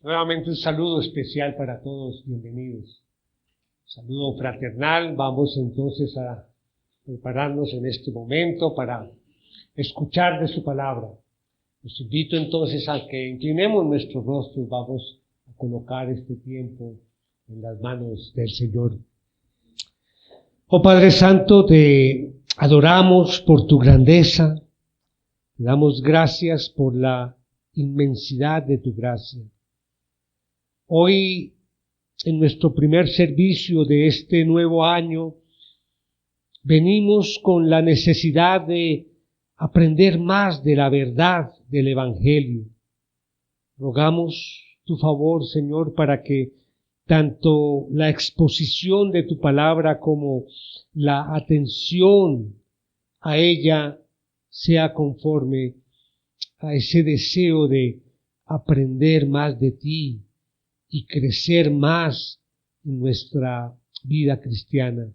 Nuevamente un saludo especial para todos, bienvenidos. Saludo fraternal, vamos entonces a prepararnos en este momento para escuchar de su palabra. Los invito entonces a que inclinemos nuestros rostros, vamos a colocar este tiempo en las manos del Señor. Oh Padre Santo, te adoramos por tu grandeza, te damos gracias por la inmensidad de tu gracia. Hoy, en nuestro primer servicio de este nuevo año, venimos con la necesidad de aprender más de la verdad del Evangelio. Rogamos tu favor, Señor, para que tanto la exposición de tu palabra como la atención a ella sea conforme a ese deseo de aprender más de ti y crecer más en nuestra vida cristiana.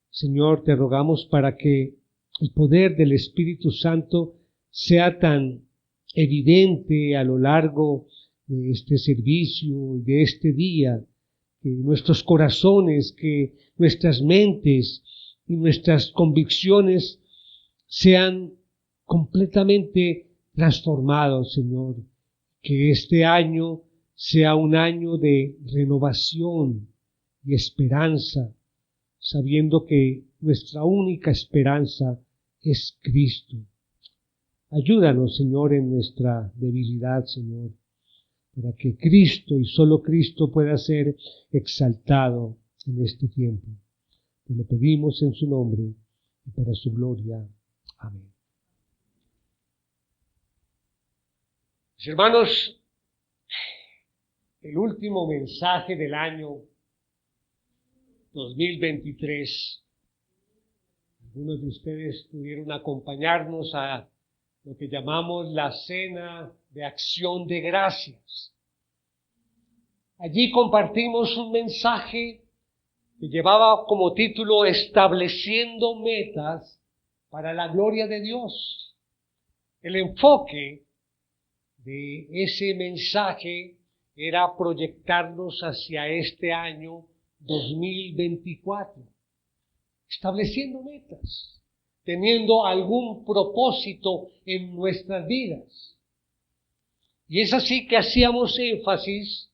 Señor, te rogamos para que el poder del Espíritu Santo sea tan evidente a lo largo de este servicio y de este día, que nuestros corazones, que nuestras mentes y nuestras convicciones sean completamente transformados, Señor, que este año sea un año de renovación y esperanza, sabiendo que nuestra única esperanza es Cristo. Ayúdanos, Señor, en nuestra debilidad, Señor, para que Cristo y solo Cristo pueda ser exaltado en este tiempo. Te lo pedimos en su nombre y para su gloria. Amén. Mis hermanos, el último mensaje del año 2023. Algunos de ustedes pudieron acompañarnos a lo que llamamos la Cena de Acción de Gracias. Allí compartimos un mensaje que llevaba como título Estableciendo metas para la gloria de Dios. El enfoque de ese mensaje era proyectarnos hacia este año 2024, estableciendo metas, teniendo algún propósito en nuestras vidas. Y es así que hacíamos énfasis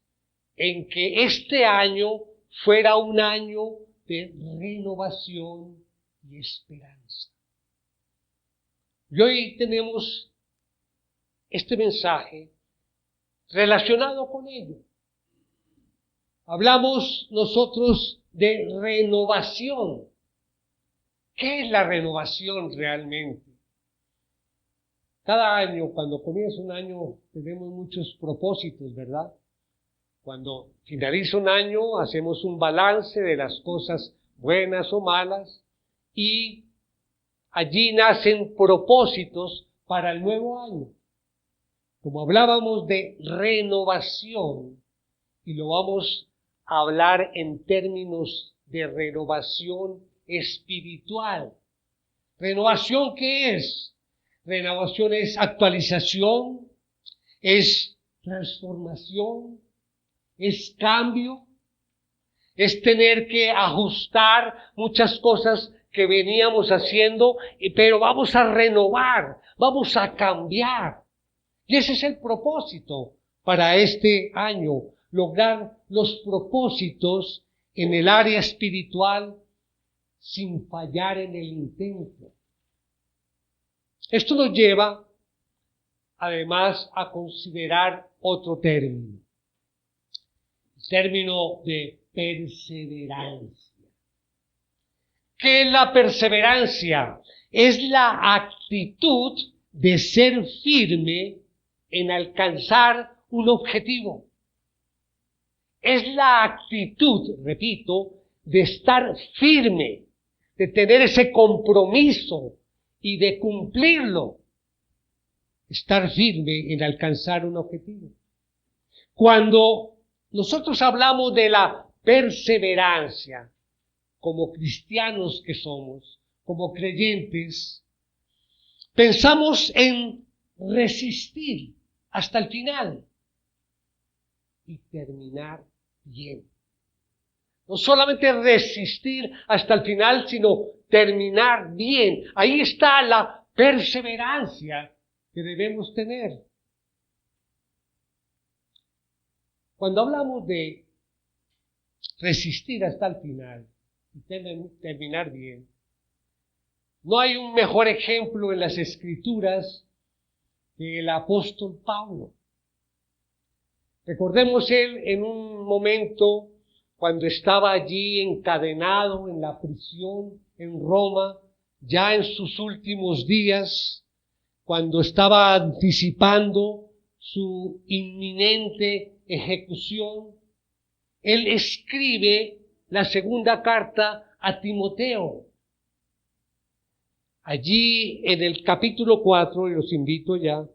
en que este año fuera un año de renovación y esperanza. Y hoy tenemos este mensaje relacionado con ello. Hablamos nosotros de renovación. ¿Qué es la renovación realmente? Cada año, cuando comienza un año, tenemos muchos propósitos, ¿verdad? Cuando finaliza un año, hacemos un balance de las cosas buenas o malas y allí nacen propósitos para el nuevo año. Como hablábamos de renovación, y lo vamos a hablar en términos de renovación espiritual. ¿Renovación qué es? Renovación es actualización, es transformación, es cambio, es tener que ajustar muchas cosas que veníamos haciendo, pero vamos a renovar, vamos a cambiar. Y ese es el propósito para este año, lograr los propósitos en el área espiritual sin fallar en el intento. Esto nos lleva, además, a considerar otro término, el término de perseverancia. ¿Qué es la perseverancia? Es la actitud de ser firme en alcanzar un objetivo. Es la actitud, repito, de estar firme, de tener ese compromiso y de cumplirlo. Estar firme en alcanzar un objetivo. Cuando nosotros hablamos de la perseverancia, como cristianos que somos, como creyentes, pensamos en resistir hasta el final. y terminar bien. No solamente resistir hasta el final, sino terminar bien. Ahí está la perseverancia que debemos tener. Cuando hablamos de resistir hasta el final y terminar bien, no hay un mejor ejemplo en las Escrituras que el apóstol Pablo. Recordemos él en un momento cuando estaba allí encadenado en la prisión en Roma, ya en sus últimos días, cuando estaba anticipando su inminente ejecución, él escribe la segunda carta a Timoteo. Allí en el capítulo 4, y los invito ya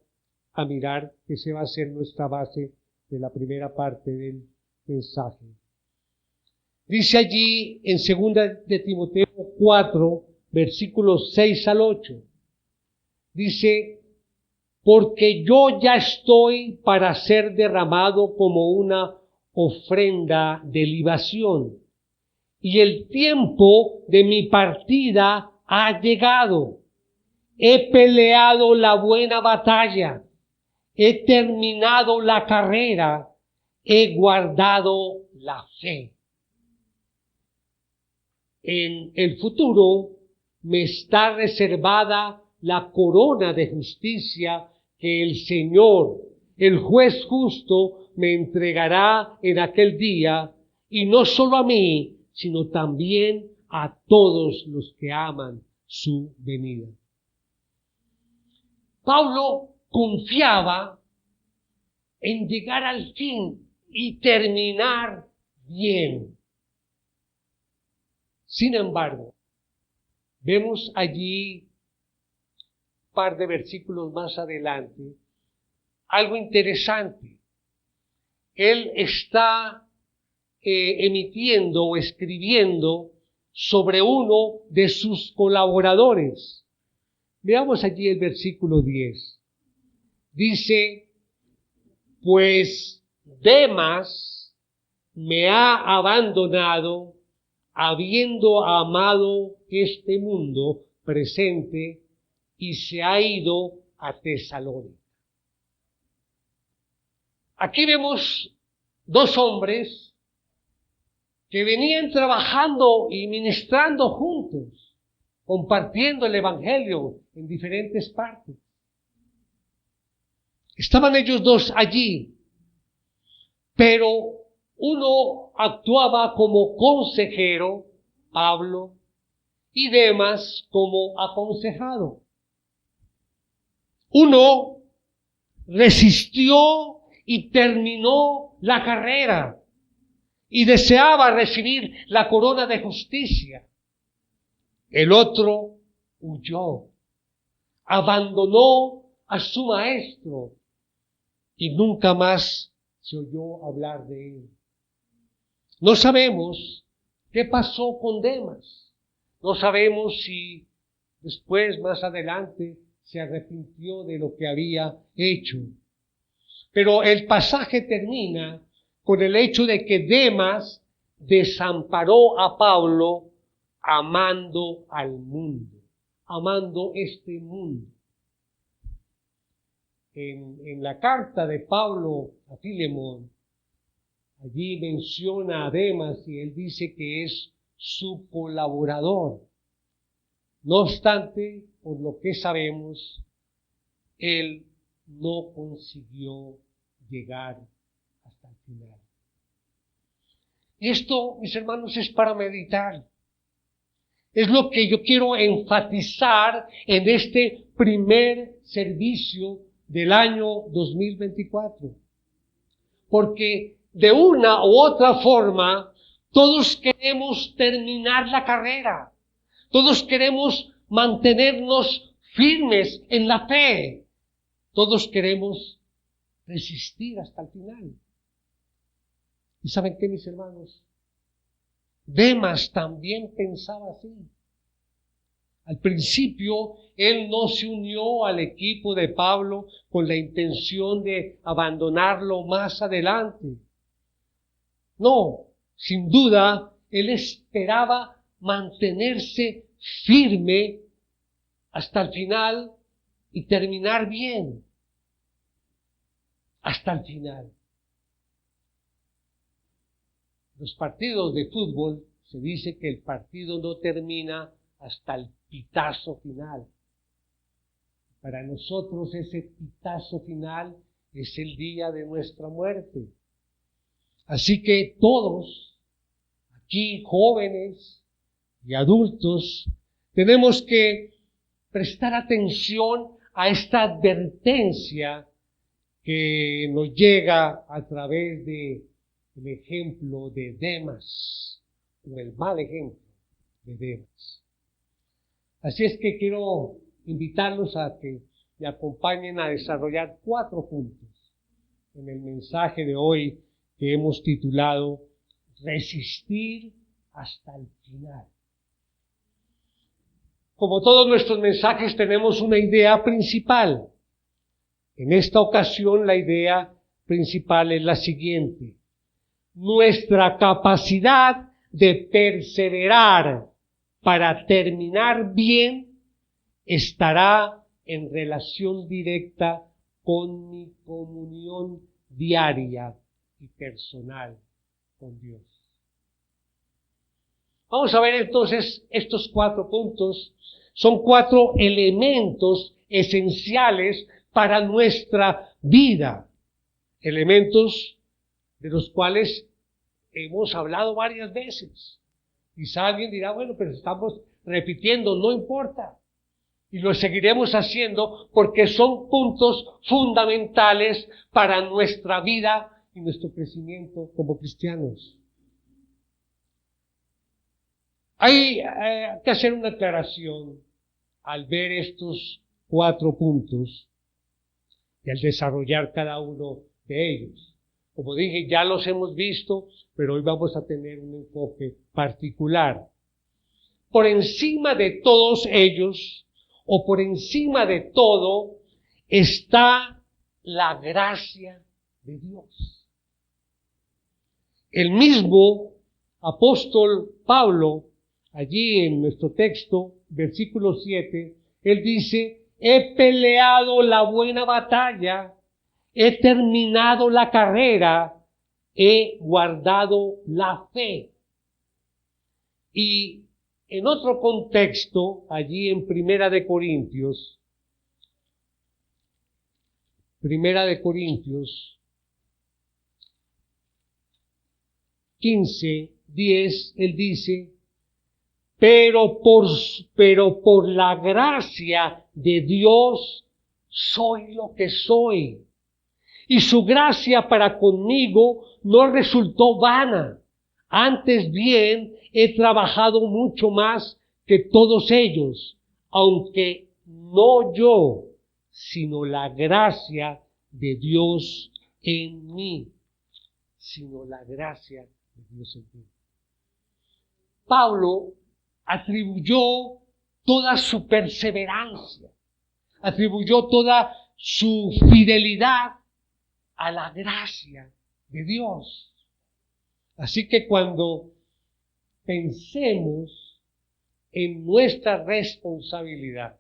a mirar que se va a ser nuestra base de la primera parte del mensaje. Dice allí en 2 de Timoteo 4, versículos 6 al 8, dice: porque yo ya estoy para ser derramado como una ofrenda de libación, y el tiempo de mi partida ha llegado. He peleado la buena batalla, he terminado la carrera, he guardado la fe. En el futuro me está reservada la corona de justicia que el Señor, el juez justo, me entregará en aquel día, y no solo a mí, sino también a todos los que aman su venida. Pablo confiaba en llegar al fin y terminar bien. Sin embargo, vemos allí un par de versículos más adelante algo interesante. Él está emitiendo o escribiendo sobre uno de sus colaboradores. Veamos allí el versículo 10. Dice: pues Demas me ha abandonado, habiendo amado este mundo presente, y se ha ido a Tesalónica. Aquí vemos dos hombres que venían trabajando y ministrando juntos, compartiendo el Evangelio en diferentes partes. Estaban ellos dos allí, pero uno actuaba como consejero, Pablo, y Demas como aconsejado. Uno resistió y terminó la carrera y deseaba recibir la corona de justicia. El otro huyó, abandonó a su maestro y nunca más se oyó hablar de él. No sabemos qué pasó con Demas. No sabemos si después, más adelante, se arrepintió de lo que había hecho. Pero el pasaje termina con el hecho de que Demas desamparó a Pablo amando al mundo, amando este mundo. En la carta de Pablo a Filemón, allí menciona a Demas y él dice que es su colaborador. No obstante, por lo que sabemos, él no consiguió llegar hasta el final. Y esto, mis hermanos, es para meditar. Es lo que yo quiero enfatizar en este primer servicio del año 2024. Porque de una u otra forma, todos queremos terminar la carrera. Todos queremos mantenernos firmes en la fe. Todos queremos resistir hasta el final. ¿Y saben qué, mis hermanos? Demas también pensaba así. Al principio, él no se unió al equipo de Pablo con la intención de abandonarlo más adelante. No, sin duda, él esperaba mantenerse firme hasta el final y terminar bien. Hasta el final. Los partidos de fútbol, se dice que el partido no termina hasta el pitazo final. Para nosotros ese pitazo final es el día de nuestra muerte. Así que todos, aquí jóvenes y adultos, tenemos que prestar atención a esta advertencia que nos llega a través del ejemplo de Demas, o el mal ejemplo de Demas. Así es que quiero invitarlos a que me acompañen a desarrollar 4 puntos en el mensaje de hoy que hemos titulado Resistir hasta el final. Como todos nuestros mensajes tenemos una idea principal. En esta ocasión la idea principal es la siguiente: nuestra capacidad de perseverar para terminar bien estará en relación directa con mi comunión diaria y personal con Dios. Vamos a ver entonces estos 4 puntos. Son 4 elementos esenciales para nuestra vida. Elementos de los cuales hemos hablado varias veces. Quizá alguien dirá, bueno, pero estamos repitiendo, no importa. Y lo seguiremos haciendo porque son puntos fundamentales para nuestra vida y nuestro crecimiento como cristianos. Hay que hacer una aclaración al ver estos 4 puntos y al desarrollar cada uno de ellos. Como dije, ya los hemos visto, pero hoy vamos a tener un enfoque particular. Por encima de todos ellos, o por encima de todo, está la gracia de Dios. El mismo apóstol Pablo, allí en nuestro texto, versículo 7, él dice: he peleado la buena batalla, he terminado la carrera, he guardado la fe. Y en otro contexto, allí en Primera de Corintios 15:10, él dice: pero por la gracia de Dios soy lo que soy. Y su gracia para conmigo no resultó vana. Antes bien, he trabajado mucho más que todos ellos, aunque no yo, sino la gracia de Dios en mí. Sino la gracia de Dios en mí. Pablo atribuyó toda su perseverancia, atribuyó toda su fidelidad a la gracia de Dios. Así que cuando pensemos en nuestra responsabilidad,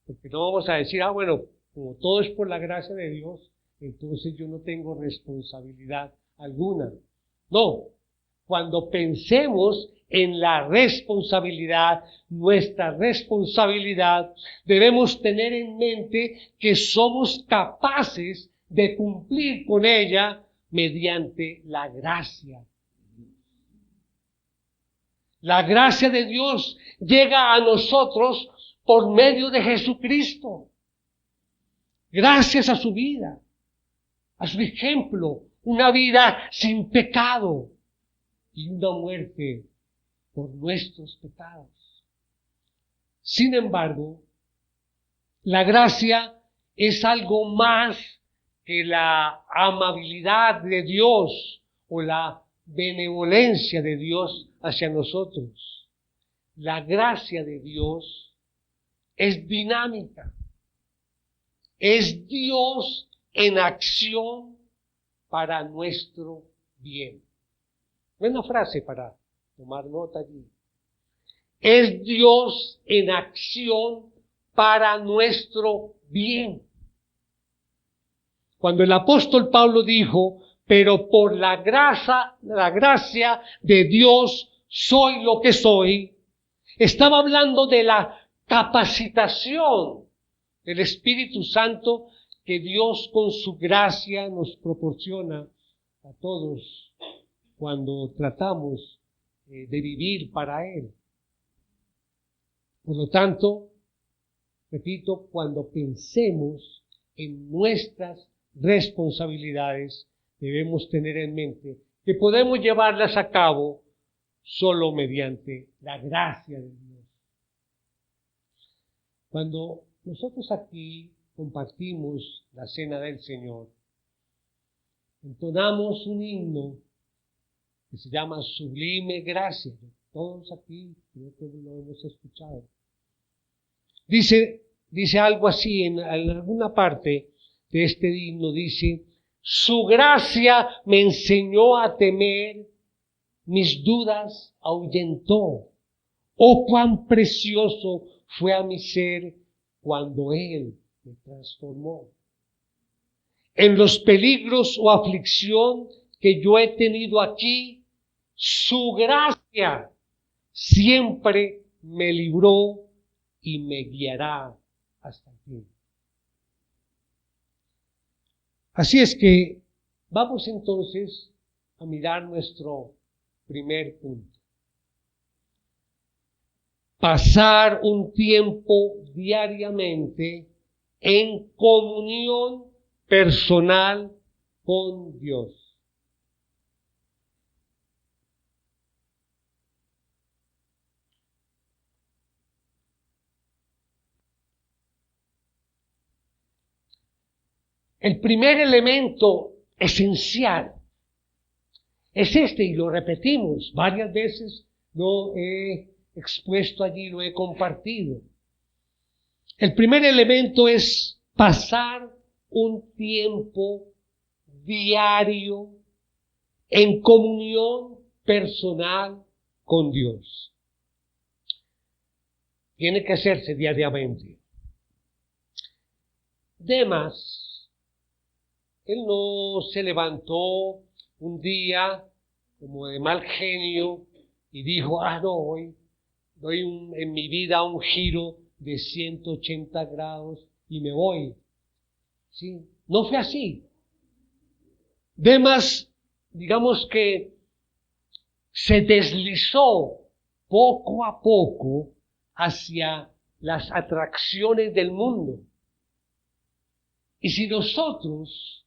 porque no vamos a decir, bueno, como todo es por la gracia de Dios, entonces yo no tengo responsabilidad alguna. No, cuando pensemos en la responsabilidad, nuestra responsabilidad, debemos tener en mente que somos capaces de cumplir con ella mediante la gracia. La gracia de Dios llega a nosotros por medio de Jesucristo. Gracias a su vida, a su ejemplo, una vida sin pecado y una muerte por nuestros pecados. Sin embargo, la gracia es algo más que la amabilidad de Dios o la benevolencia de Dios hacia nosotros. La gracia de Dios es dinámica. Es Dios en acción para nuestro bien. Buena frase para tomar nota allí. Es Dios en acción para nuestro bien. Cuando el apóstol Pablo dijo, pero por la gracia de Dios soy lo que soy, estaba hablando de la capacitación del Espíritu Santo que Dios con su gracia nos proporciona a todos cuando tratamos de vivir para Él. Por lo tanto, repito, cuando pensemos en nuestras responsabilidades, debemos tener en mente que podemos llevarlas a cabo solo mediante la gracia de Dios. Cuando nosotros aquí compartimos la cena del Señor, entonamos un himno que se llama Sublime Gracia. Todos aquí creo que lo hemos escuchado. Dice algo así en alguna parte de este himno, dice: su gracia me enseñó a temer, mis dudas ahuyentó. Oh, cuán precioso fue a mi ser cuando Él me transformó. En los peligros o aflicción que yo he tenido aquí, su gracia siempre me libró y me guiará hasta el fin. Así es que vamos entonces a mirar nuestro primer punto. Pasar un tiempo diariamente en comunión personal con Dios. El primer elemento esencial es este, y lo repetimos varias veces, lo he expuesto allí, lo he compartido. El primer elemento es pasar un tiempo diario en comunión personal con Dios. Tiene que hacerse diariamente. Demas, él no se levantó un día como de mal genio y dijo, no, hoy doy en mi vida un giro de 180 grados y me voy. ¿Sí? No fue así. Demas, digamos que se deslizó poco a poco hacia las atracciones del mundo. Y si nosotros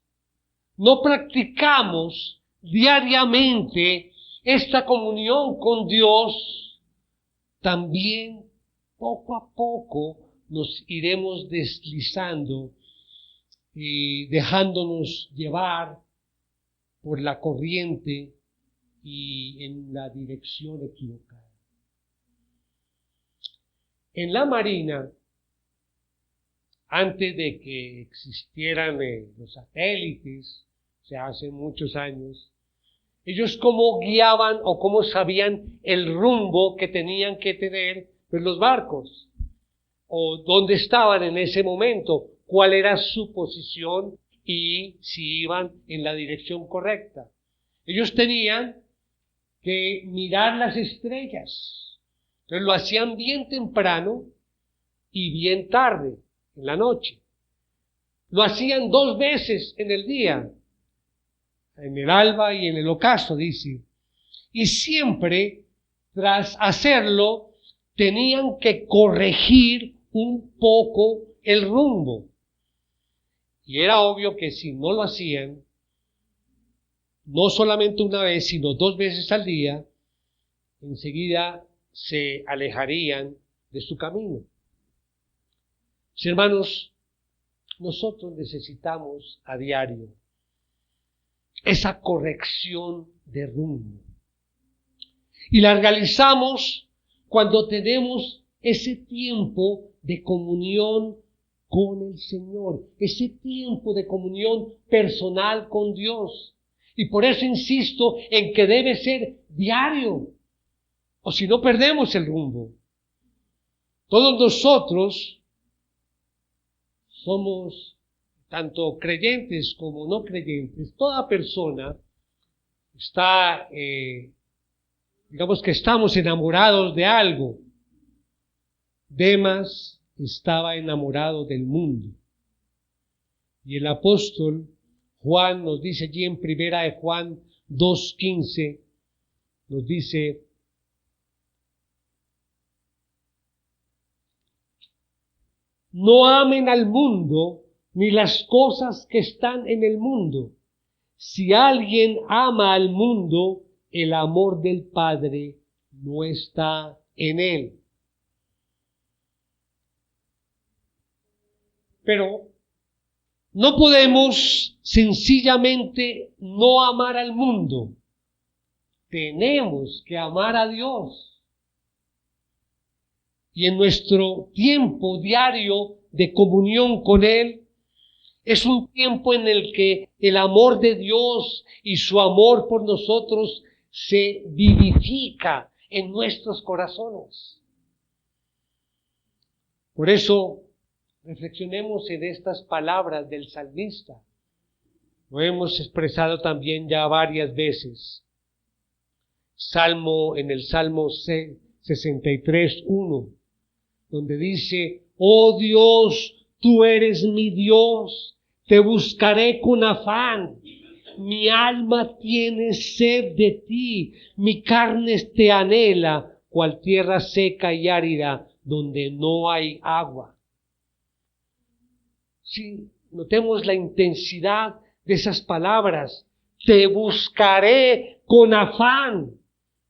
no practicamos diariamente esta comunión con Dios, también poco a poco nos iremos deslizando y dejándonos llevar por la corriente y en la dirección equivocada. En la Marina, antes de que existieran los satélites, hace muchos años, ellos cómo guiaban o cómo sabían el rumbo que tenían que tener pues, los barcos, o dónde estaban en ese momento, cuál era su posición y si iban en la dirección correcta. Ellos tenían que mirar las estrellas, entonces lo hacían bien temprano y bien tarde, en la noche. Lo hacían 2 veces en el día, en el alba y en el ocaso, dice. Y siempre, tras hacerlo, tenían que corregir un poco el rumbo. Y era obvio que si no lo hacían, no solamente una vez, sino 2 veces al día, enseguida se alejarían de su camino. Hermanos, nosotros necesitamos a diario esa corrección de rumbo. Y la realizamos cuando tenemos ese tiempo de comunión con el Señor, ese tiempo de comunión personal con Dios. Y por eso insisto en que debe ser diario, o si no perdemos el rumbo. Todos nosotros somos, tanto creyentes como no creyentes, toda persona está, digamos que estamos enamorados de algo. Demas estaba enamorado del mundo. Y el apóstol Juan nos dice allí en primera de Juan 2:15, nos dice: no amen al mundo ni las cosas que están en el mundo. Si alguien ama al mundo, el amor del Padre no está en él. Pero no podemos sencillamente no amar al mundo. Tenemos que amar a Dios. Y en nuestro tiempo diario de comunión con Él, es un tiempo en el que el amor de Dios y su amor por nosotros se vivifica en nuestros corazones. Por eso, reflexionemos en estas palabras del salmista. Lo hemos expresado también ya varias veces. En el Salmo 63:1, donde dice: oh Dios, tú eres mi Dios, te buscaré con afán. Mi alma tiene sed de ti, mi carne te anhela, cual tierra seca y árida, donde no hay agua. Sí, notemos la intensidad de esas palabras. Te buscaré con afán.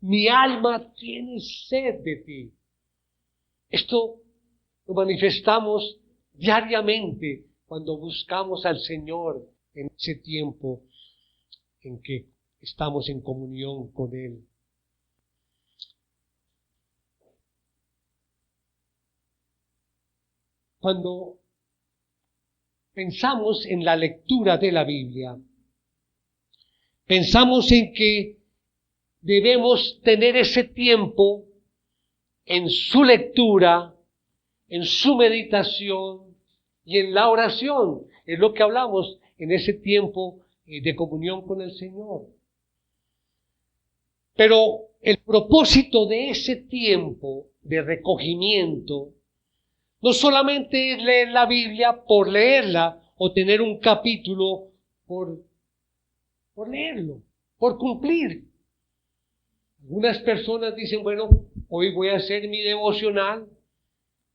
Mi alma tiene sed de ti. Esto lo manifestamos diariamente cuando buscamos al Señor en ese tiempo en que estamos en comunión con Él. Cuando pensamos en la lectura de la Biblia, pensamos en que debemos tener ese tiempo en su lectura, en su meditación y en la oración. Es lo que hablamos en ese tiempo de comunión con el Señor. Pero el propósito de ese tiempo de recogimiento no solamente es leer la Biblia por leerla o tener un capítulo por leerlo, por cumplir. Algunas personas dicen: bueno, hoy voy a hacer mi devocional,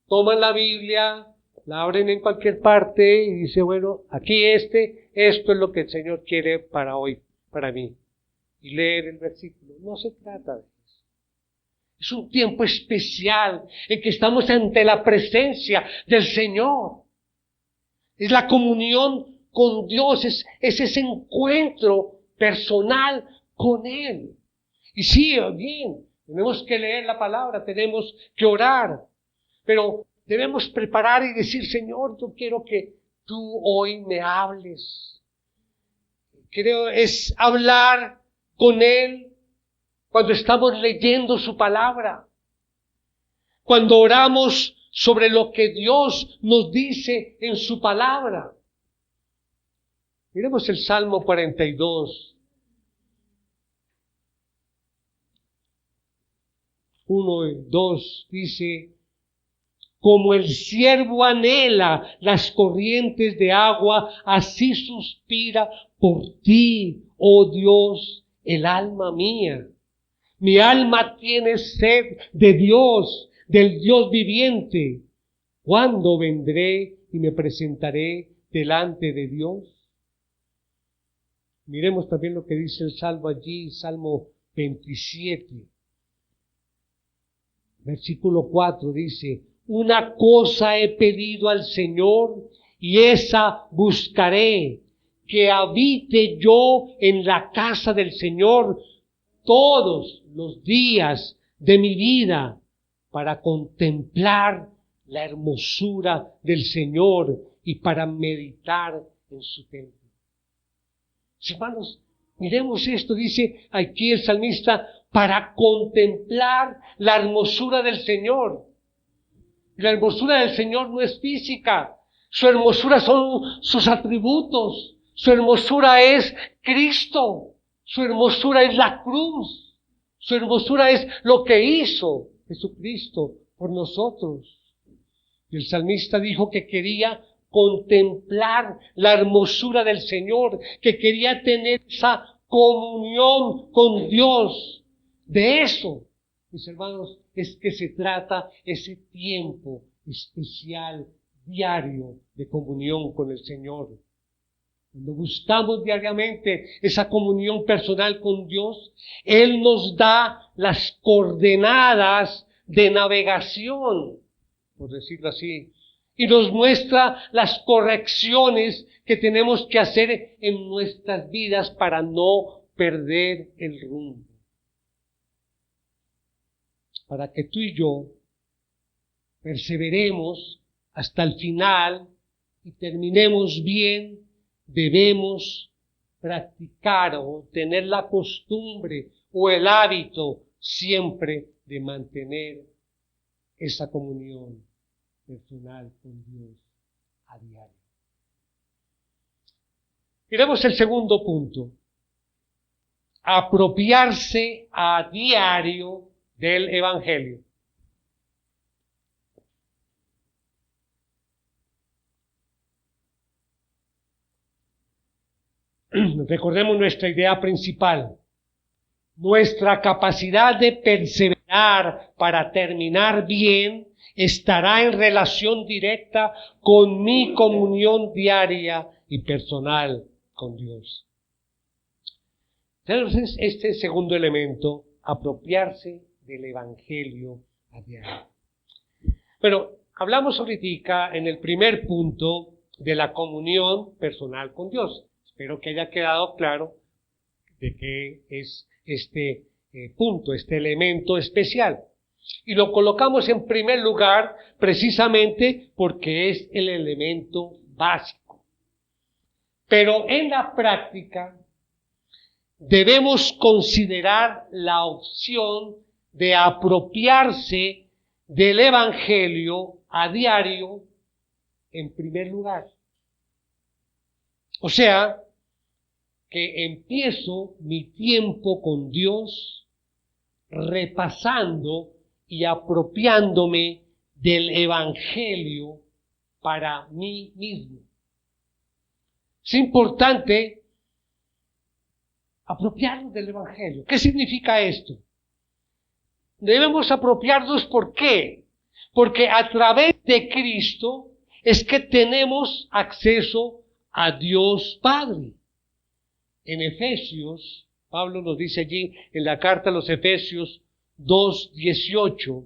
toman la Biblia, la abren en cualquier parte y dicen: bueno, aquí esto es lo que el Señor quiere para hoy, para mí. Y leer el versículo. No se trata de eso. Es un tiempo especial en que estamos ante la presencia del Señor. Es la comunión con Dios, es ese encuentro personal con Él. Y sí, bien, tenemos que leer la palabra, tenemos que orar, pero debemos preparar y decir: Señor, yo quiero que tú hoy me hables. Es hablar con Él cuando estamos leyendo su palabra, cuando oramos sobre lo que Dios nos dice en su palabra. Miremos el Salmo 42. 1 y 2 dice: como el ciervo anhela las corrientes de agua, así suspira por ti, oh Dios, el alma mía. Mi alma tiene sed de Dios, del Dios viviente. ¿Cuándo vendré y me presentaré delante de Dios? Miremos también lo que dice el Salmo allí, Salmo 27. Versículo 4 dice: una cosa he pedido al Señor y esa buscaré, que habite yo en la casa del Señor todos los días de mi vida, para contemplar la hermosura del Señor y para meditar en su templo. Hermanos, Miremos esto, dice aquí el salmista, para contemplar la hermosura del Señor. La hermosura del Señor no es física, su hermosura son sus atributos, su hermosura es Cristo, su hermosura es la cruz, su hermosura es lo que hizo Jesucristo por nosotros. Y el salmista dijo que quería contemplar la hermosura del Señor, que quería tener esa comunión con Dios. De eso, mis hermanos, es que se trata ese tiempo especial, diario, de comunión con el Señor. Cuando buscamos diariamente esa comunión personal con Dios, Él nos da las coordenadas de navegación, por decirlo así, y nos muestra las correcciones que tenemos que hacer en nuestras vidas para no perder el rumbo. Para que tú y yo perseveremos hasta el final y terminemos bien, debemos practicar o tener la costumbre o el hábito siempre de mantener esa comunión personal con Dios a diario. Miremos el segundo punto. Apropiarse a diario del Evangelio. Recordemos nuestra idea principal. Nuestra capacidad de perseverar para terminar bien estará en relación directa con mi comunión diaria y personal con Dios. Entonces, este segundo elemento, apropiarse del Evangelio a diario. Bueno, hablamos ahorita en el primer punto de la comunión personal con Dios. Espero que haya quedado claro de qué es este punto, este elemento especial. Y lo colocamos en primer lugar precisamente porque es el elemento básico. Pero en la práctica debemos considerar la opción de apropiarse del Evangelio a diario en primer lugar. O sea, que empiezo mi tiempo con Dios repasando y apropiándome del Evangelio para mí mismo. Es importante apropiarnos del Evangelio. ¿Qué significa esto? Debemos apropiarnos, ¿por qué? Porque a través de Cristo es que tenemos acceso a Dios Padre. En Efesios, Pablo nos dice allí en la carta a los Efesios 2:18,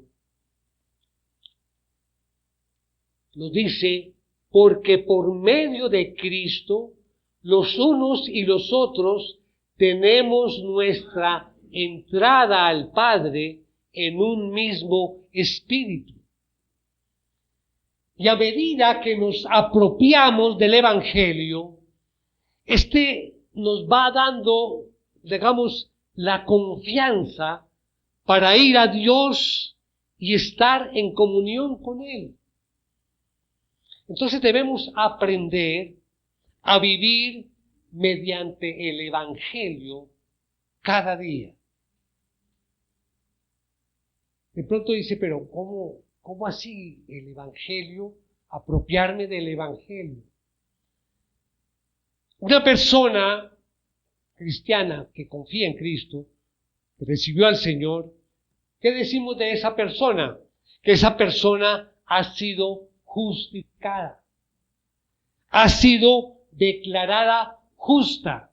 nos dice, porque por medio de Cristo, los unos y los otros tenemos nuestra entrada al Padre en un mismo espíritu. Y a medida que nos apropiamos del Evangelio, nos va dando, digamos, la confianza para ir a Dios y estar en comunión con Él. Entonces debemos aprender a vivir mediante el Evangelio cada día. De pronto dice, pero ¿cómo así el Evangelio? Apropiarme del Evangelio. Una persona cristiana que confía en Cristo, que recibió al Señor, ¿qué decimos de esa persona? Que esa persona ha sido justificada, ha sido declarada justa,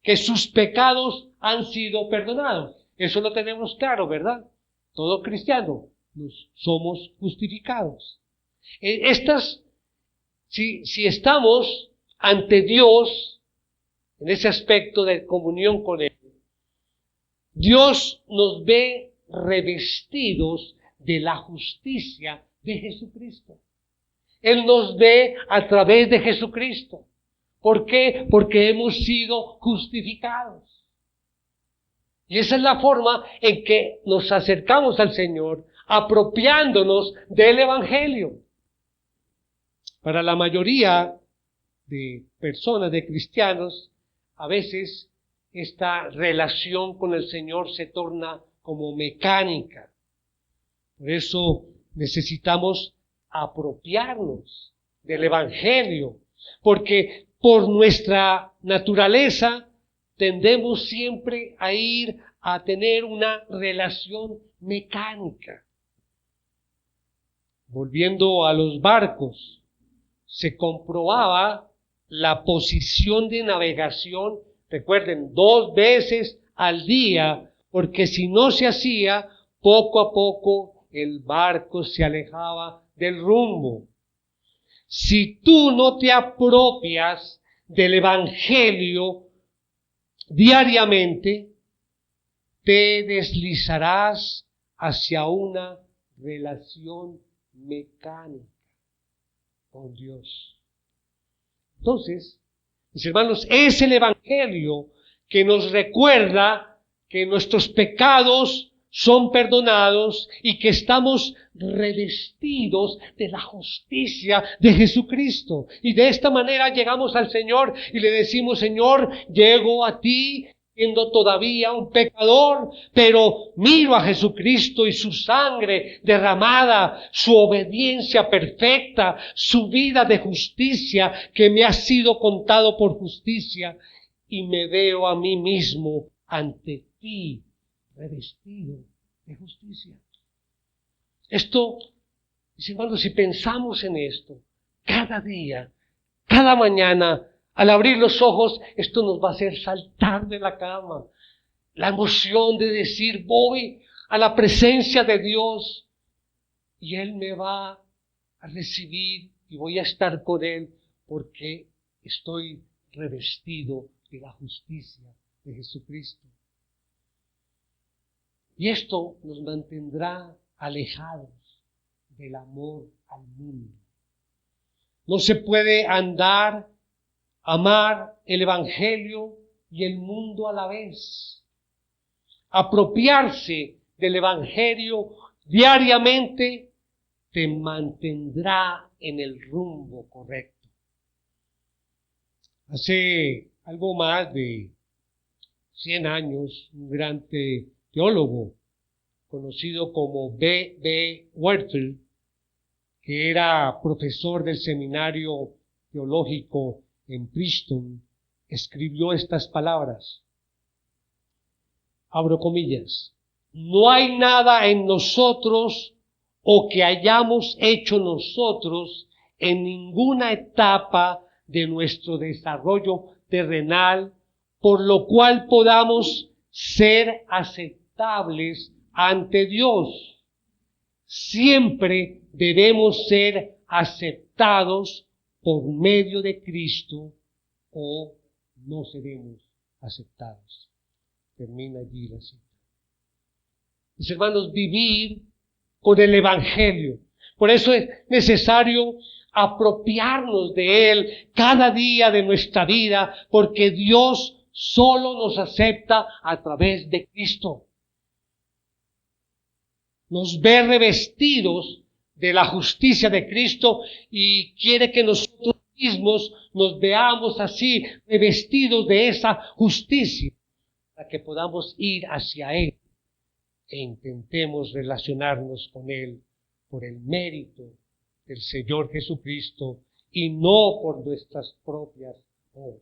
que sus pecados han sido perdonados. Eso lo tenemos claro, ¿verdad? Todo cristiano somos justificados. Si estamos ante Dios, en ese aspecto de comunión con Él, Dios nos ve revestidos de la justicia de Jesucristo. Él nos ve a través de Jesucristo. ¿Por qué? Porque hemos sido justificados. Y esa es la forma en que nos acercamos al Señor, apropiándonos del Evangelio. Para la mayoría de personas, de cristianos, a veces esta relación con el Señor se torna como mecánica. Por eso necesitamos apropiarnos del Evangelio, porque por nuestra naturaleza tendemos siempre a ir a tener una relación mecánica. Volviendo a los barcos, se comprobaba la posición de navegación, recuerden, 2 veces al día, porque si no se hacía, poco a poco el barco se alejaba del rumbo. Si tú no te apropias del Evangelio diariamente, te deslizarás hacia una relación mecánica con Dios. Entonces, mis hermanos, es el Evangelio que nos recuerda que nuestros pecados son perdonados y que estamos revestidos de la justicia de Jesucristo. Y de esta manera llegamos al Señor y le decimos: Señor, llego a ti siendo todavía un pecador, pero miro a Jesucristo y su sangre derramada, su obediencia perfecta, su vida de justicia que me ha sido contado por justicia, y me veo a mí mismo ante ti revestido de justicia. Esto, mis hermanos, si pensamos en esto, cada día, cada mañana, al abrir los ojos, esto nos va a hacer saltar de la cama. La emoción de decir: voy a la presencia de Dios y Él me va a recibir y voy a estar con Él porque estoy revestido de la justicia de Jesucristo. Y esto nos mantendrá alejados del amor al mundo. No se puede amar el Evangelio y el mundo a la vez. Apropiarse del Evangelio diariamente te mantendrá en el rumbo correcto. Hace algo más de 100 años, un gran teólogo conocido como B.B. Warfield, que era profesor del seminario teológico en Princeton, escribió estas palabras, abro comillas: no hay nada en nosotros o que hayamos hecho nosotros en ninguna etapa de nuestro desarrollo terrenal por lo cual podamos ser aceptables ante Dios. Siempre debemos ser aceptados por medio de Cristo o no seremos aceptados. Termina allí la cita. Mis hermanos, vivir con el Evangelio. Por eso es necesario apropiarnos de Él cada día de nuestra vida, porque Dios solo nos acepta a través de Cristo. Nos ve revestidos de la justicia de Cristo y quiere que nosotros mismos nos veamos así, revestidos de esa justicia, para que podamos ir hacia Él e intentemos relacionarnos con Él por el mérito del Señor Jesucristo y no por nuestras propias obras.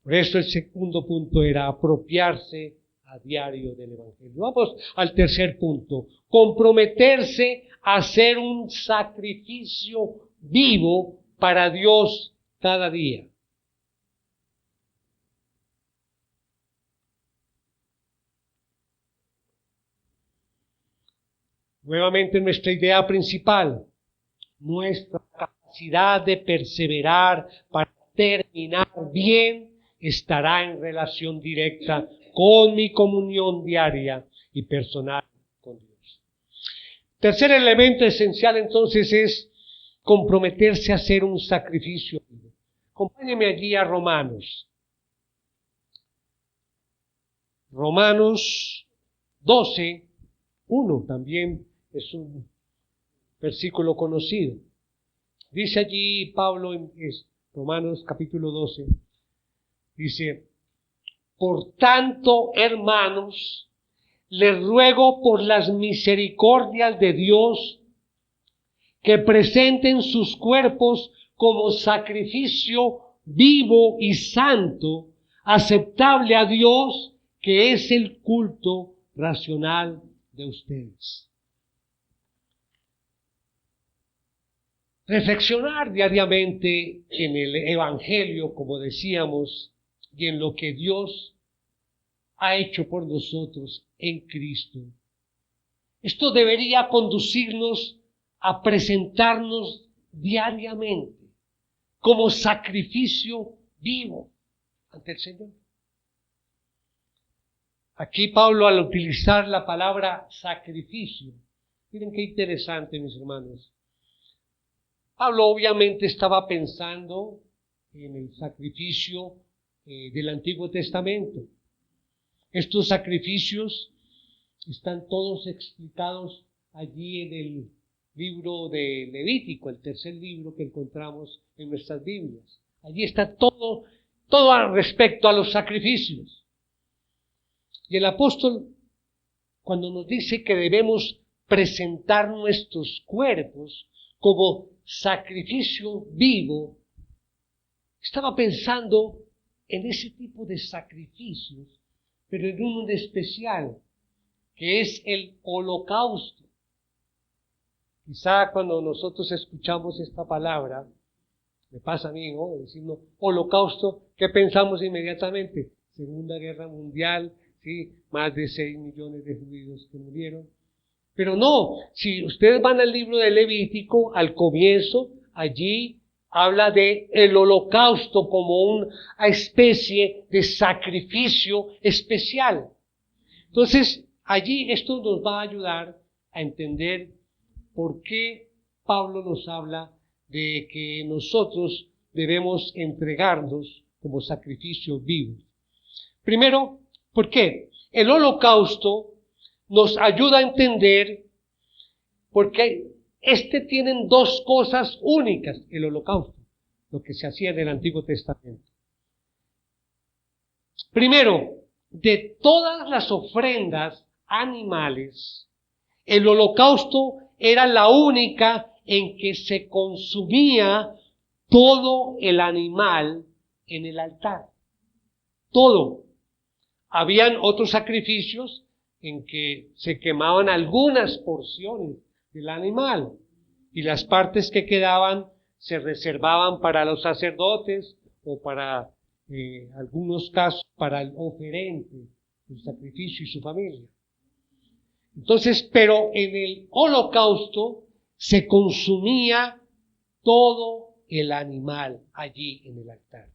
Por eso el segundo punto era apropiarse a diario del Evangelio. Vamos al tercer punto: comprometerse a hacer un sacrificio vivo para Dios cada día. Nuevamente nuestra idea principal, nuestra capacidad de perseverar para terminar bien estará en relación directa con mi comunión diaria y personal con Dios. Tercer elemento esencial entonces es comprometerse a hacer un sacrificio. Acompáñeme allí a Romanos. Romanos 12, 1 también es un versículo conocido. Dice allí Pablo en Romanos capítulo 12, dice: por tanto, hermanos, les ruego por las misericordias de Dios que presenten sus cuerpos como sacrificio vivo y santo, aceptable a Dios, que es el culto racional de ustedes. Reflexionar diariamente en el Evangelio, como decíamos, y en lo que Dios ha hecho por nosotros en Cristo. Esto debería conducirnos a presentarnos diariamente como sacrificio vivo ante el Señor. Aquí Pablo, al utilizar la palabra sacrificio, miren qué interesante, mis hermanos. Pablo obviamente estaba pensando en el sacrificio del Antiguo Testamento. Estos sacrificios están todos explicados allí en el libro de Levítico, el tercer libro que encontramos en nuestras Biblias. Allí está todo respecto a los sacrificios. Y el apóstol, cuando nos dice que debemos presentar nuestros cuerpos como sacrificio vivo, estaba pensando en ese tipo de sacrificios, pero en uno especial, que es el holocausto. Quizá cuando nosotros escuchamos esta palabra, me pasa a mí, ¿no? Decimos holocausto, ¿qué pensamos inmediatamente? Segunda Guerra Mundial, ¿sí? Más de 6 millones de judíos que murieron. Pero no, si ustedes van al libro de Levítico, al comienzo, allí habla de el holocausto como una especie de sacrificio especial. Entonces, allí esto nos va a ayudar a entender por qué Pablo nos habla de que nosotros debemos entregarnos como sacrificio vivo. Primero, ¿por qué? El holocausto nos ayuda a entender porque tienen dos cosas únicas, el holocausto, lo que se hacía en el Antiguo Testamento. Primero, de todas las ofrendas animales, el holocausto era la única en que se consumía todo el animal en el altar. Todo. Habían otros sacrificios en que se quemaban algunas porciones del animal y las partes que quedaban se reservaban para los sacerdotes o para algunos casos para el oferente, el sacrificio y su familia. Entonces, pero en el holocausto se consumía todo el animal allí en el altar.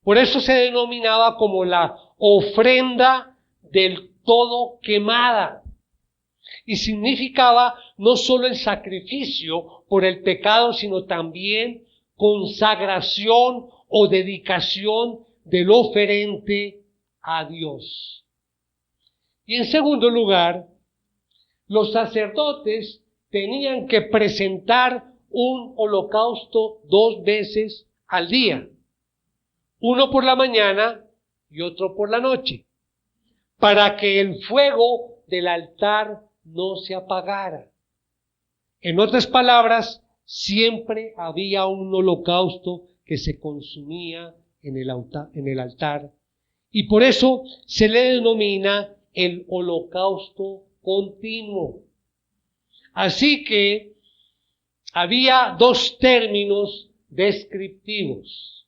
Por eso se denominaba como la ofrenda del todo quemada. Y significaba no solo el sacrificio por el pecado, sino también consagración o dedicación del oferente a Dios. Y en segundo lugar, los sacerdotes tenían que presentar un holocausto 2 veces al día. Uno por la mañana y otro por la noche, para que el fuego del altar no se apagara. En otras palabras, siempre había un holocausto que se consumía en el altar, y por eso se le denomina el holocausto continuo. Así que había dos términos descriptivos: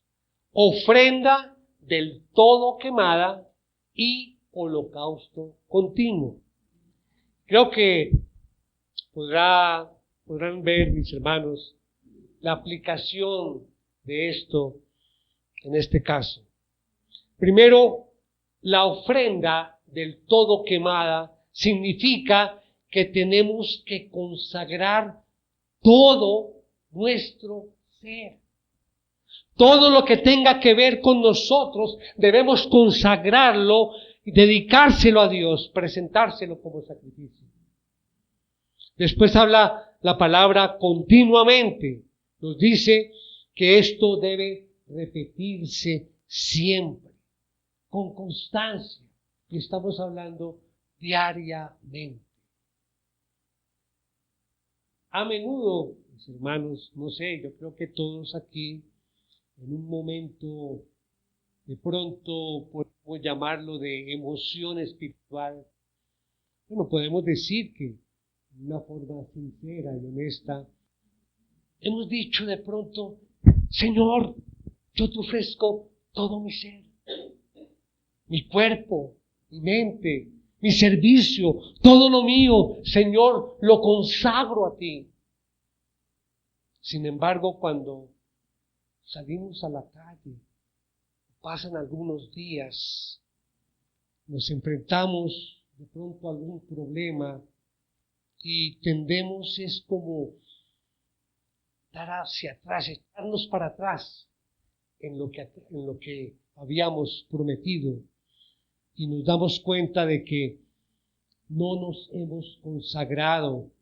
ofrenda del todo quemada y holocausto continuo. Creo que podrán ver, mis hermanos, la aplicación de esto en este caso. Primero, la ofrenda del todo quemada significa que tenemos que consagrar todo nuestro ser. Todo lo que tenga que ver con nosotros debemos consagrarlo y dedicárselo a Dios, presentárselo como sacrificio. Después habla la palabra continuamente. Nos dice que esto debe repetirse siempre, con constancia. Y estamos hablando diariamente. A menudo, mis hermanos, no sé, yo creo que todos aquí, en un momento, de pronto podemos llamarlo de emoción espiritual, bueno, podemos decir que de una forma sincera y honesta, hemos dicho de pronto, Señor, yo te ofrezco todo mi ser, mi cuerpo, mi mente, mi servicio, todo lo mío, Señor, lo consagro a ti. Sin embargo, cuando salimos a la calle, pasan algunos días, nos enfrentamos de pronto a algún problema y tendemos es como dar hacia atrás, echarnos para atrás en lo que habíamos prometido y nos damos cuenta de que no nos hemos consagrado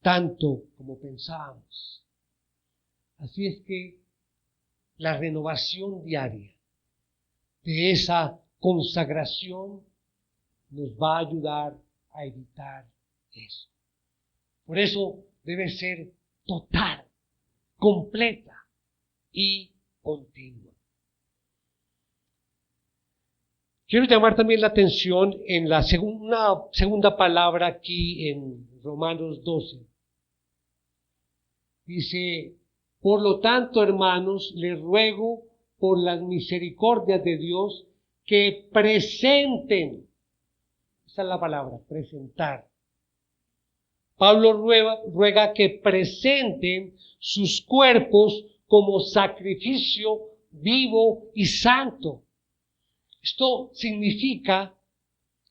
tanto como pensábamos. Así es que la renovación diaria de esa consagración nos va a ayudar a evitar eso. Por eso debe ser total, completa y continua. Quiero llamar también la atención en la segunda palabra aquí en Romanos 12. Dice, por lo tanto, hermanos, les ruego por las misericordias de Dios que presenten. Esa es la palabra, presentar. Pablo ruega que presenten sus cuerpos como sacrificio vivo y santo. Esto significa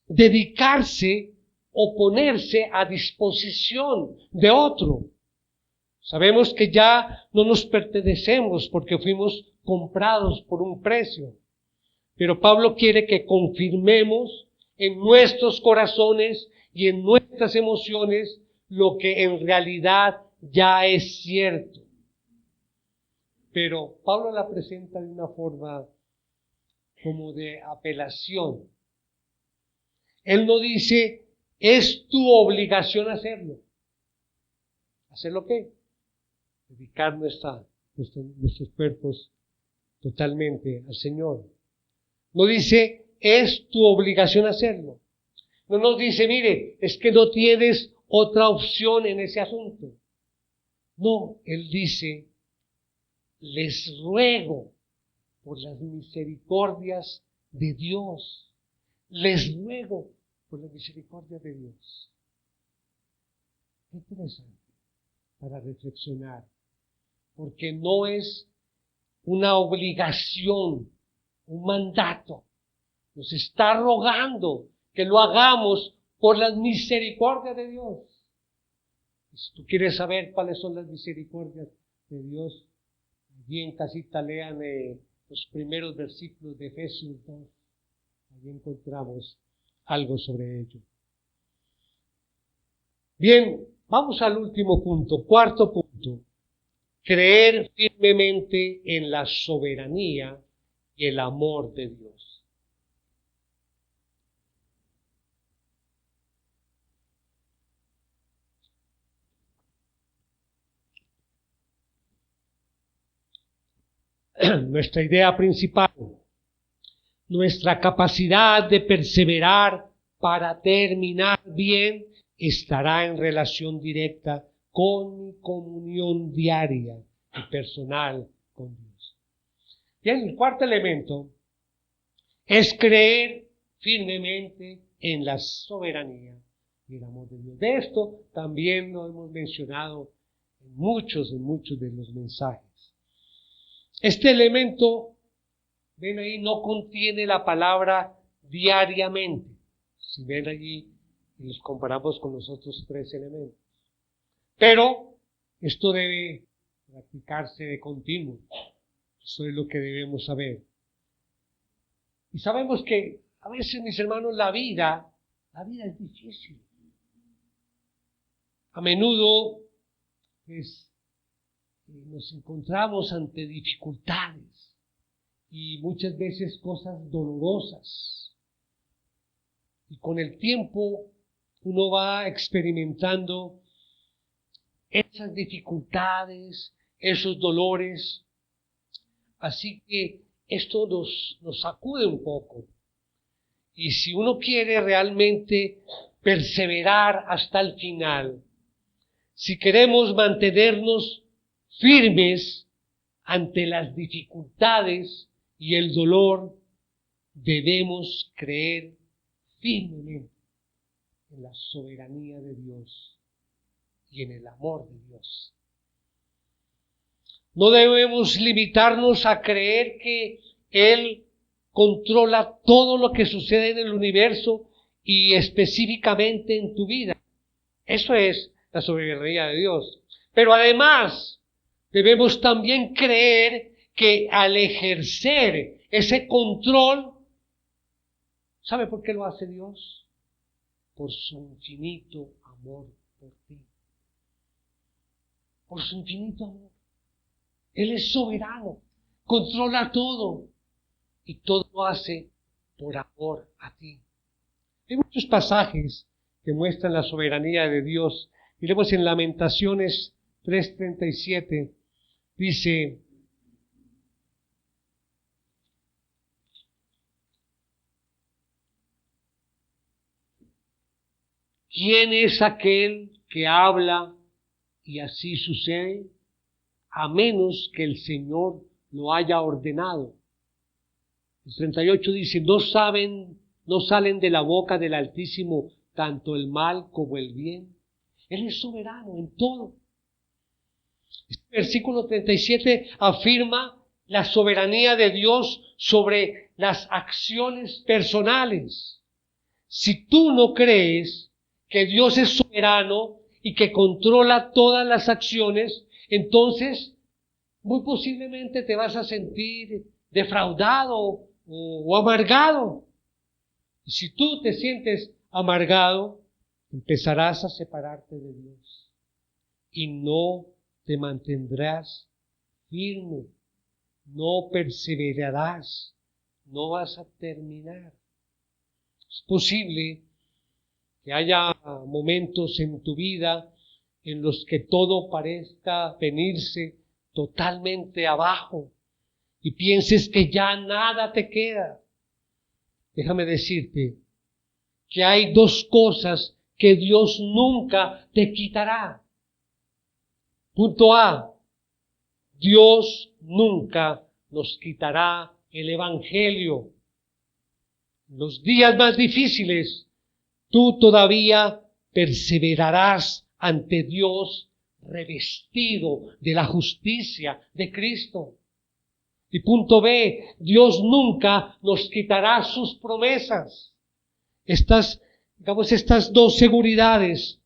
dedicarse o ponerse a disposición de otro. Sabemos que ya no nos pertenecemos porque fuimos comprados por un precio. Pero Pablo quiere que confirmemos en nuestros corazones y en nuestras emociones lo que en realidad ya es cierto. Pero Pablo la presenta de una forma como de apelación. Él no dice, es tu obligación hacerlo. ¿Hacerlo qué? Dedicar nuestros cuerpos totalmente al Señor. No dice, es tu obligación hacerlo. No nos dice, mire, es que no tienes otra opción en ese asunto. No, él dice, les ruego por las misericordias de Dios. Les ruego por las misericordias de Dios. Qué interesante para reflexionar, porque no es una obligación, un mandato. Nos está rogando que lo hagamos por las misericordias de Dios. Si tú quieres saber cuáles son las misericordias de Dios, allí en casita lean los primeros versículos de Efesios 2. Allí encontramos algo sobre ello. Bien, vamos al último punto, cuarto punto. Creer firmemente en la soberanía y el amor de Dios. Nuestra idea principal, nuestra capacidad de perseverar para terminar bien, estará en relación directa con mi comunión diaria y personal con Dios. Y el cuarto elemento es creer firmemente en la soberanía y el amor de Dios. De esto también lo hemos mencionado en muchos de los mensajes. Este elemento, ven ahí, no contiene la palabra diariamente. Si ven allí, y los comparamos con los otros tres elementos. Pero esto debe practicarse de continuo. Eso es lo que debemos saber. Y sabemos que a veces, mis hermanos, la vida es difícil. A menudo, pues, nos encontramos ante dificultades y muchas veces cosas dolorosas. Y con el tiempo uno va experimentando esas dificultades, esos dolores. Así que esto nos sacude un poco. Y si uno quiere realmente perseverar hasta el final, si queremos mantenernos firmes ante las dificultades y el dolor, debemos creer firmemente en la soberanía de Dios y en el amor de Dios. No debemos limitarnos a creer que Él controla todo lo que sucede en el universo y específicamente en tu vida. Eso es la soberanía de Dios. Pero además, debemos también creer que al ejercer ese control, ¿sabe por qué lo hace Dios? Por su infinito amor por ti. Por su infinito amor. Él es soberano, controla todo y todo lo hace por amor a ti. Hay muchos pasajes que muestran la soberanía de Dios. Miremos en Lamentaciones 3:37, dice: ¿quién es aquel que habla y así sucede? A menos que el Señor lo haya ordenado. El 38 dice: no salen de la boca del Altísimo tanto el mal como el bien. Él es soberano en todo. Este versículo 37 afirma la soberanía de Dios sobre las acciones personales. Si tú no crees que Dios es soberano y que controla todas las acciones, entonces muy posiblemente te vas a sentir defraudado o amargado. Y si tú te sientes amargado, empezarás a separarte de Dios y no te mantendrás firme, no perseverarás, no vas a terminar. Es posible que haya momentos en tu vida en los que todo parezca venirse totalmente abajo y pienses que ya nada te queda. Déjame decirte que hay dos cosas que Dios nunca te quitará. Punto A: Dios nunca nos quitará el Evangelio. En los días más difíciles, tú todavía perseverarás ante Dios revestido de la justicia de Cristo. Y punto B: Dios nunca nos quitará sus promesas. Estas dos seguridades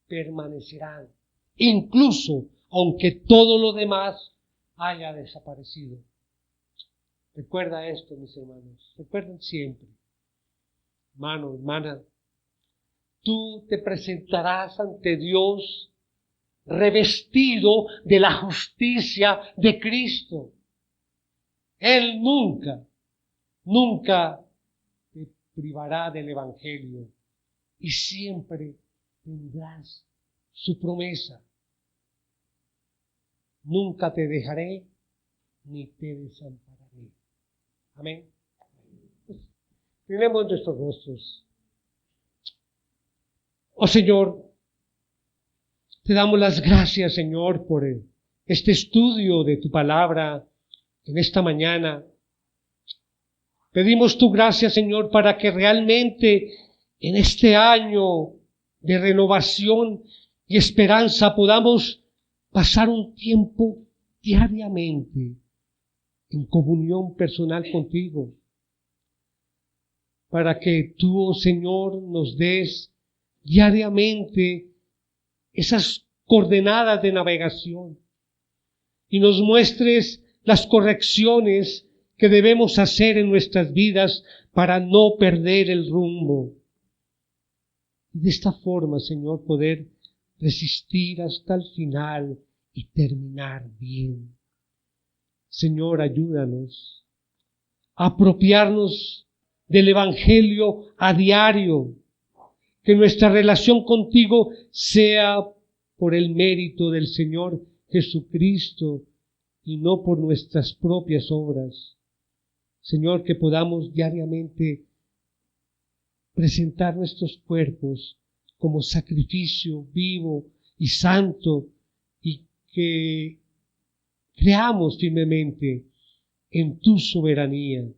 permanecerán, incluso aunque todo lo demás haya desaparecido. Recuerda esto, mis hermanos. Recuerden siempre, hermano, hermana, tú te presentarás ante Dios revestido de la justicia de Cristo. Él nunca te privará del Evangelio y siempre tendrás su promesa. Nunca te dejaré ni te desampararé. Amén. Miremos nuestros rostros. Oh Señor, te damos las gracias, Señor, por este estudio de tu palabra en esta mañana. Pedimos tu gracia, Señor, para que realmente en este año de renovación y esperanza podamos pasar un tiempo diariamente en comunión personal contigo, para que tú, oh Señor, nos des diariamente esas coordenadas de navegación y nos muestres las correcciones que debemos hacer en nuestras vidas para no perder el rumbo. Y de esta forma, Señor, poder resistir hasta el final y terminar bien. Señor, ayúdanos a apropiarnos del Evangelio a diario, que nuestra relación contigo sea por el mérito del Señor Jesucristo y no por nuestras propias obras. Señor, que podamos diariamente presentar nuestros cuerpos como sacrificio vivo y santo, y que creamos firmemente en tu soberanía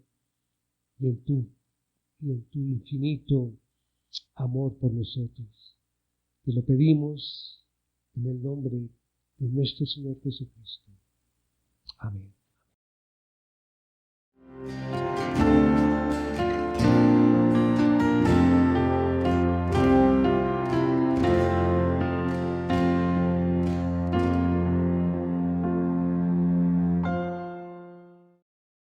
y en tu infinito amor por nosotros. Te lo pedimos en el nombre de nuestro Señor Jesucristo. Amén.